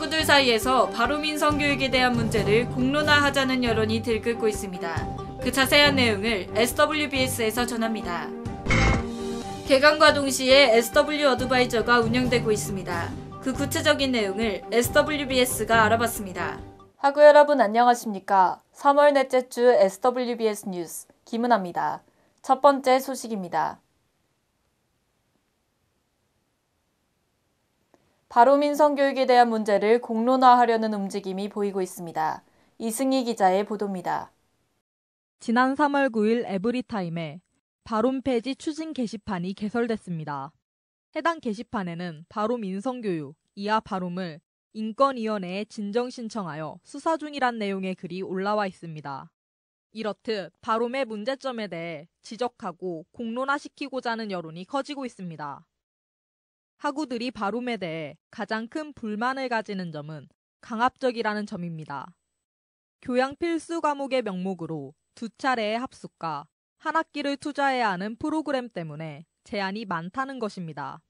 학우들 사이에서 바로 인성 교육에 대한 문제를 공론화하자는 여론이 들끓고 있습니다. 그 자세한 내용을 SWBS에서 전합니다. 개강과 동시에 SW 어드바이저가 운영되고 있습니다. 그 구체적인 내용을 SWBS가 알아봤습니다. 학우 여러분 안녕하십니까? 3월 넷째 주 SWBS 뉴스 김은아입니다. 첫 번째 소식입니다. 바로 민성 교육에 대한 문제를 공론화하려는 움직임이 보이고 있습니다. 이승희 기자의 보도입니다. 지난 3월 9일 에브리타임에 바롬 폐지 추진 게시판이 개설됐습니다. 해당 게시판에는 바롬 인성교육, 이하 바롬을 인권위원회에 진정 신청하여 수사 중이란 내용의 글이 올라와 있습니다. 이렇듯 바롬의 문제점에 대해 지적하고 공론화시키고자 하는 여론이 커지고 있습니다. 학우들이 바롬에 대해 가장 큰 불만을 가지는 점은 강압적이라는 점입니다. 교양 필수 과목의 명목으로 2차례의 합숙과 한 학기를 투자해야 하는 프로그램 때문에 제한이 많다는 것입니다.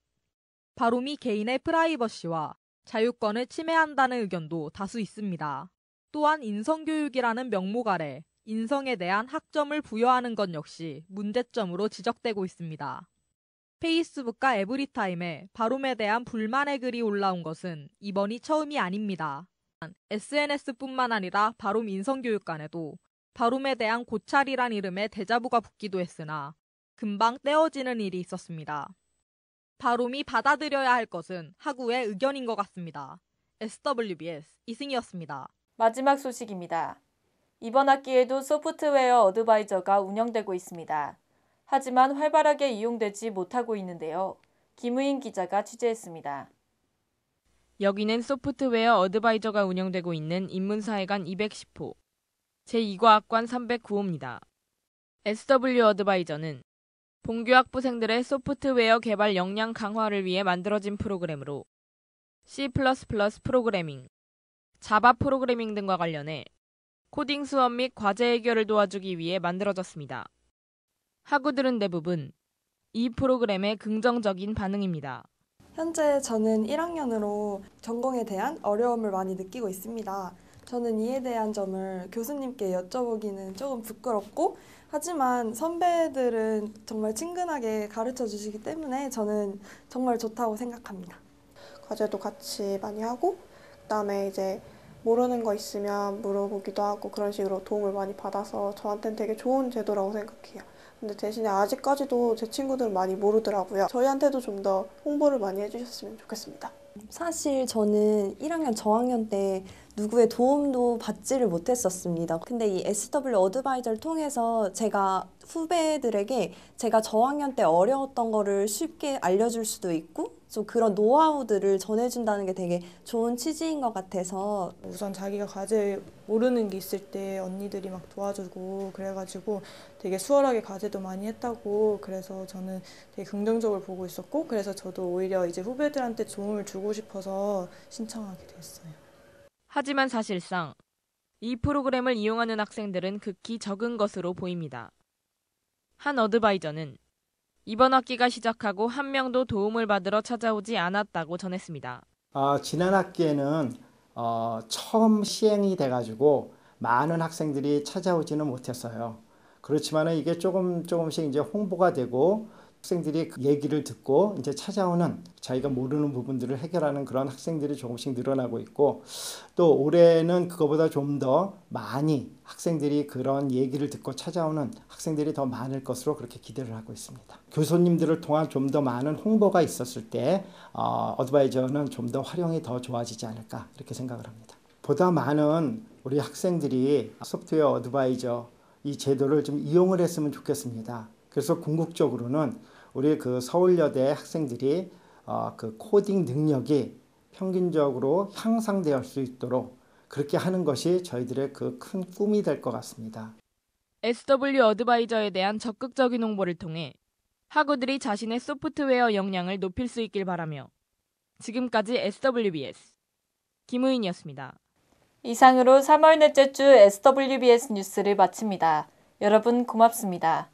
바롬이 개인의 프라이버시와 자유권을 침해한다는 의견도 다수 있습니다. 또한 인성교육이라는 명목 아래 인성에 대한 학점을 부여하는 것 역시 문제점으로 지적되고 있습니다. 페이스북과 에브리타임에 바롬에 대한 불만의 글이 올라온 것은 이번이 처음이 아닙니다. SNS뿐만 아니라 바롬 인성교육관에도 바롬에 대한 고찰이란 이름의 대자보가 붙기도 했으나 금방 떼어지는 일이 있었습니다. 바롬이 받아들여야 할 것은 학우의 의견인 것 같습니다. SWBS 이승희였습니다. 마지막 소식입니다. 이번 학기에도 소프트웨어 어드바이저가 운영되고 있습니다. 하지만 활발하게 이용되지 못하고 있는데요. 김우인 기자가 취재했습니다. 여기는 소프트웨어 어드바이저가 운영되고 있는 인문사회관 210호, 제2과학관 309호입니다. SW 어드바이저는 본교학부생들의 소프트웨어 개발 역량 강화를 위해 만들어진 프로그램으로 C++ 프로그래밍, 자바 프로그래밍 등과 관련해 코딩 수업 및 과제 해결을 도와주기 위해 만들어졌습니다. 학우들은 대부분 이 프로그램에 긍정적인 반응입니다. 현재 저는 1학년으로 전공에 대한 어려움을 많이 느끼고 있습니다. 저는 이에 대한 점을 교수님께 여쭤보기는 조금 부끄럽고, 하지만 선배들은 정말 친근하게 가르쳐 주시기 때문에 저는 정말 좋다고 생각합니다. 과제도 같이 많이 하고, 그다음에 이제 모르는 거 있으면 물어보기도 하고 그런 식으로 도움을 많이 받아서 저한테는 되게 좋은 제도라고 생각해요. 근데 대신에 아직까지도 제 친구들은 많이 모르더라고요. 저희한테도 좀 더 홍보를 많이 해주셨으면 좋겠습니다. 사실 저는 1학년 저학년 때 누구의 도움도 받지를 못했었습니다. 근데 이 SW 어드바이저를 통해서 제가 후배들에게 제가 저학년 때 어려웠던 거를 쉽게 알려줄 수도 있고 좀 그런 노하우들을 전해준다는 게 되게 좋은 취지인 것 같아서 우선 자기가 과제 모르는 게 있을 때 언니들이 막 도와주고 그래가지고 되게 수월하게 과제도 많이 했다고 그래서 저는 되게 긍정적으로 보고 있었고 그래서 저도 오히려 이제 후배들한테 도움을 주고 싶어서 신청하게 됐어요. 하지만 사실상 이 프로그램을 이용하는 학생들은 극히 적은 것으로 보입니다. 한 어드바이저는 이번 학기가 시작하고 한 명도 도움을 받으러 찾아오지 않았다고 전했습니다. 지난 학기에는 처음 시행이 돼가지고 많은 학생들이 찾아오지는 못했어요. 그렇지만 이게 조금씩 이제 홍보가 되고 학생들이 그 얘기를 듣고 이제 찾아오는 자기가 모르는 부분들을 해결하는 그런 학생들이 조금씩 늘어나고 있고 또 올해는 그거보다 좀 더 많이 학생들이 그런 얘기를 듣고 찾아오는 학생들이 더 많을 것으로 그렇게 기대를 하고 있습니다. 교수님들을 통한 좀 더 많은 홍보가 있었을 때 어드바이저는 좀 더 활용이 더 좋아지지 않을까 이렇게 생각을 합니다. 보다 많은 우리 학생들이 소프트웨어 어드바이저 이 제도를 좀 이용을 했으면 좋겠습니다. 그래서 궁극적으로는 우리 그 서울여대 학생들이 그 코딩 능력이 평균적으로 향상될 수 있도록 그렇게 하는 것이 저희들의 그 큰 꿈이 될 것 같습니다. SW 어드바이저에 대한 적극적인 홍보를 통해 학우들이 자신의 소프트웨어 역량을 높일 수 있길 바라며 지금까지 SWBS 김우인이었습니다. 이상으로 3월 넷째 주 SWBS 뉴스를 마칩니다. 여러분 고맙습니다.